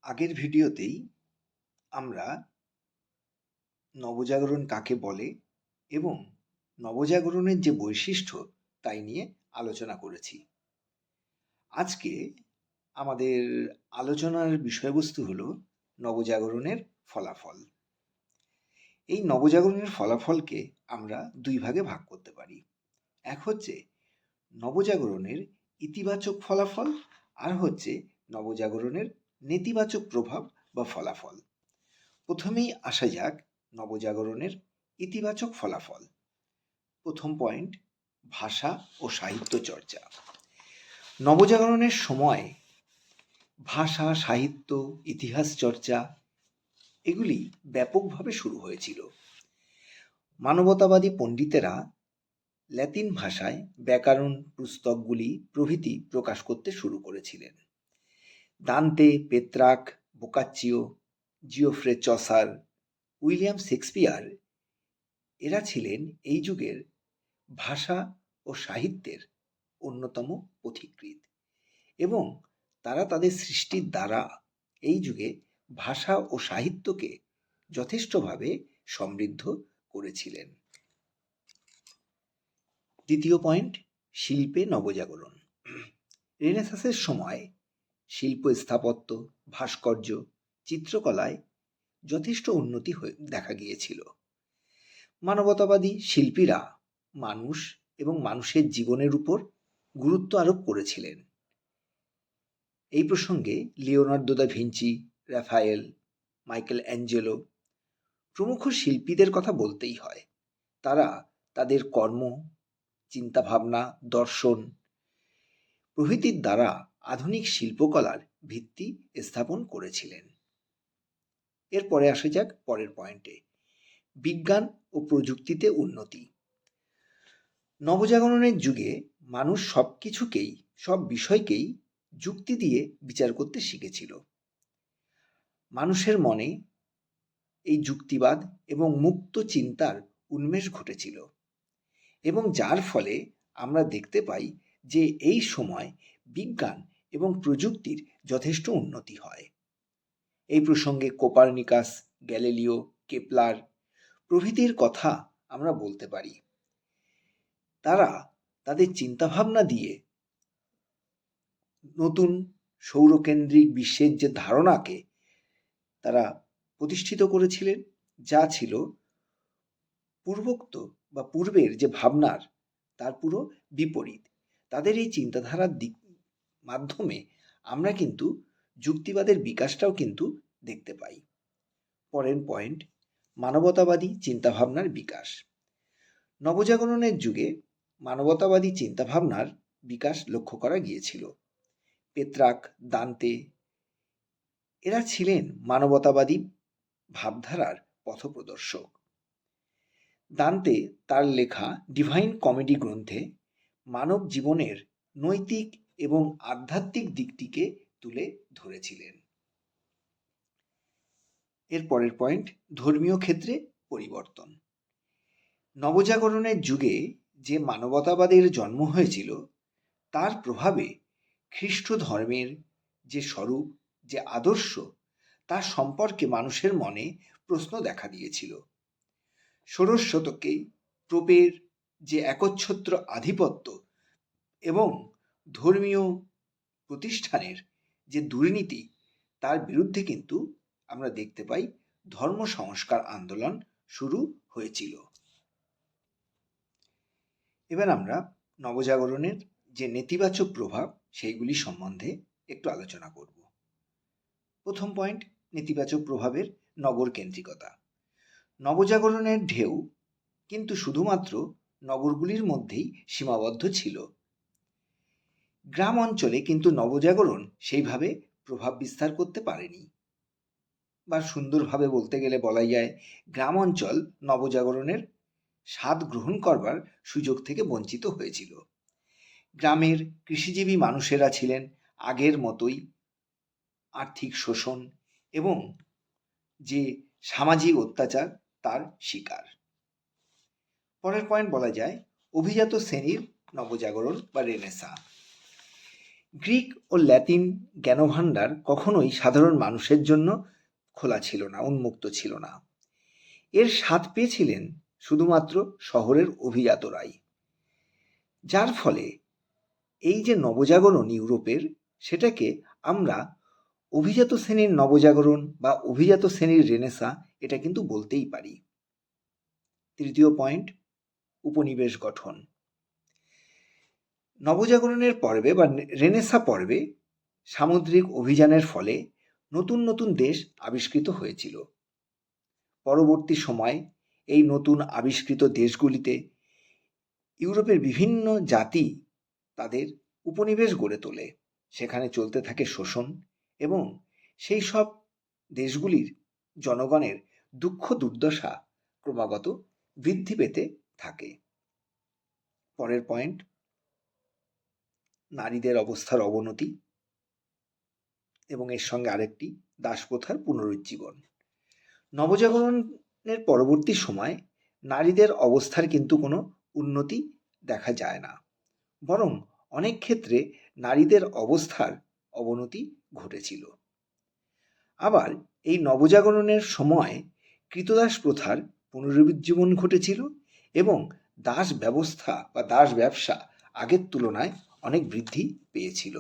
আগের ভিডিওতেই আমরা নবজাগরণ কাকে বলে এবং নবজাগরণের যে বৈশিষ্ট্য তাই নিয়ে আলোচনা করেছি। আজকে আমাদের আলোচনার বিষয়বস্তু হলো নবজাগরণের ফলাফল। এই নবজাগরণের ফলাফলকে আমরা দুই ভাগে ভাগ করতে পারি। এক হচ্ছে নবজাগরণের ইতিবাচক ফলাফল, আর হচ্ছে নবজাগরণের নেতিবাচক প্রভাব বা ফলাফল। প্রথমেই আসা যাক নবজাগরণের ইতিবাচক ফলাফল। প্রথম পয়েন্ট, ভাষা ও সাহিত্য চর্চা। নবজাগরণের সময় ভাষা, সাহিত্য, ইতিহাস চর্চা এগুলি ব্যাপকভাবে শুরু হয়েছিল। মানবতাবাদী পণ্ডিতেরা ল্যাতিন ভাষায় ব্যাকরণ পুস্তকগুলি প্রভৃতি প্রকাশ করতে শুরু করেছিলেন। Dante, Petrarch, Boccaccio, Geoffrey Chaucer, William Shakespeare এরা ছিলেন এই যুগের ভাষা ও সাহিত্যের অন্যতম পথিকৃৎ, এবং তারা তাদের সৃষ্টির দ্বারা এই যুগে ভাষা ও সাহিত্যকে যথেষ্টভাবে সমৃদ্ধ করেছিলেন। দ্বিতীয় পয়েন্ট, শিল্পে নবজাগরণ। রেনেসাঁসের সময় শিল্প, স্থাপত্য, ভাস্কর্য, চিত্রকলায় যথেষ্ট উন্নতি দেখা গিয়েছিল। মানবতাবাদী শিল্পীরা মানুষ এবং মানুষের জীবনের উপর গুরুত্ব আরোপ করেছিলেন। এই প্রসঙ্গে Leonardo da Vinci, Raphael, Michelangelo প্রমুখ শিল্পীদের কথা বলতেই হয়। তারা তাদের কর্ম, চিন্তাভাবনা, দর্শন প্রভৃতির দ্বারা আধুনিক শিল্পকলার ভিত্তি স্থাপন করেছিলেন। এরপরে আসা যাক পরের পয়েন্টে, বিজ্ঞান ও প্রযুক্তিতে উন্নতি। নবজাগরণের যুগে মানুষ সব বিষয়কেই যুক্তি দিয়ে বিচার করতে শিখেছিল। মানুষের মনে এই যুক্তিবাদ এবং মুক্ত চিন্তার উন্মেষ ঘটেছিল, এবং যার ফলে আমরা দেখতে পাই যে এই সময় বিজ্ঞান এবং প্রযুক্তির যথেষ্ট উন্নতি হয়। এই প্রসঙ্গে কোপার্নিকাস, গ্যালিলিও, কেপলার প্রভৃতির কথা আমরা বলতে পারি। তারা তাদের চিন্তাভাবনা দিয়ে নতুন সৌরকেন্দ্রিক বিশ্বের যে ধারণাকে তারা প্রতিষ্ঠিত করেছিলেন, যা ছিল পূর্বের যে ভাবনার তার পুরো বিপরীত। তাদের এই চিন্তাধারার মাধ্যমে আমরা কিন্তু যুক্তিবাদের বিকাশটাও কিন্তু দেখতে পাই। পরের পয়েন্ট, মানবতাবাদী চিন্তাভাবনার বিকাশ। নবজাগরণের যুগে মানবতাবাদী চিন্তাভাবনার বিকাশ লক্ষ্য করা গিয়েছিল। পেত্রাক, দান্তে এরা ছিলেন মানবতাবাদী ভাবধারার পথপ্রদর্শক। দান্তে তার লেখা ডিভাইন কমেডি গ্রন্থে মানব জীবনের নৈতিক এবং আধ্যাত্মিক দিকটিকে তুলে ধরেছিলেন। এর পরের পয়েন্ট, ধর্মীয় ক্ষেত্রে পরিবর্তন। নবজাগরণের যুগে যে মানবতাবাদের জন্ম হয়েছিল তার প্রভাবে খ্রিস্ট ধর্মের যে স্বরূপ, যে আদর্শ, তার সম্পর্কে মানুষের মনে প্রশ্ন দেখা দিয়েছিল। ষোড়শ শতকে পোপের যে একচ্ছত্র আধিপত্য এবং ধর্মীয় প্রতিষ্ঠানের যে দুর্নীতি, তার বিরুদ্ধে কিন্তু আমরা দেখতে পাই ধর্ম সংস্কার আন্দোলন শুরু হয়েছিল। এবার আমরা নবজাগরণের যে নেতিবাচক প্রভাব সেইগুলি সম্বন্ধে একটু আলোচনা করব। প্রথম পয়েন্ট, নেতিবাচক প্রভাবের নগর কেন্দ্রিকতা। নবজাগরণের ঢেউ কিন্তু শুধুমাত্র নগরগুলির মধ্যেই সীমাবদ্ধ ছিল। গ্রাম অঞ্চলে কিন্তু নবজাগরণ সেইভাবে প্রভাব বিস্তার করতে পারেনি, বা সুন্দরভাবে বলতে গেলে বলাই যায় গ্রাম অঞ্চল নবজাগরণের স্বাদ গ্রহণ করবার সুযোগ থেকে বঞ্চিত হয়েছিল। গ্রামের কৃষিজীবী মানুষেরা ছিলেন আগের মতোই আর্থিক শোষণ এবং যে সামাজিক অত্যাচার তার শিকার। পরের পয়েন্ট বলা যায় অভিজাত শ্রেণীর নবজাগরণ বা রেনেসাঁ। গ্রিক ও ল্যাতিন জ্ঞানভাণ্ডার কখনোই সাধারণ মানুষের জন্য খোলা ছিল না, উন্মুক্ত ছিল না। এর স্বাদ পেয়েছিলেন শুধুমাত্র শহরের অভিজাতরাই, যার ফলে এই যে নবজাগরণ ইউরোপের, সেটাকে আমরা অভিজাত শ্রেণীর নবজাগরণ বা অভিজাত শ্রেণীর রেনেসাঁ এটা কিন্তু বলতেই পারি। তৃতীয় পয়েন্ট, উপনিবেশ গঠন। নবজাগরণের পর্বে বা রেনেসাঁ পর্বে সামুদ্রিক অভিযানের ফলে নতুন নতুন দেশ আবিষ্কৃত হয়েছিল। পরবর্তী সময়ে এই নতুন আবিষ্কৃত দেশগুলিতে ইউরোপের বিভিন্ন জাতি তাদের উপনিবেশ গড়ে তোলে। সেখানে চলতে থাকে শোষণ এবং সেই সব দেশগুলির জনগণের দুঃখ দুর্দশা ক্রমাগত বৃদ্ধি পেতে থাকে। পরের পয়েন্ট, নারীদের অবস্থার অবনতি এবং এর সঙ্গে আরেকটি, দাসপ্রথার পুনরুজ্জীবন। নবজাগরণের পরবর্তী সময় নারীদের অবস্থার কিন্তু কোনো উন্নতি দেখা যায় না, বরং অনেক ক্ষেত্রে নারীদের অবস্থার অবনতি ঘটেছিল। আবার এই নবজাগরণের সময় কৃতদাস প্রথার পুনরুজ্জীবন ঘটেছিল এবং দাস ব্যবস্থা বা দাস ব্যবসা আগের তুলনায় অনেক বৃদ্ধি পেয়েছিল।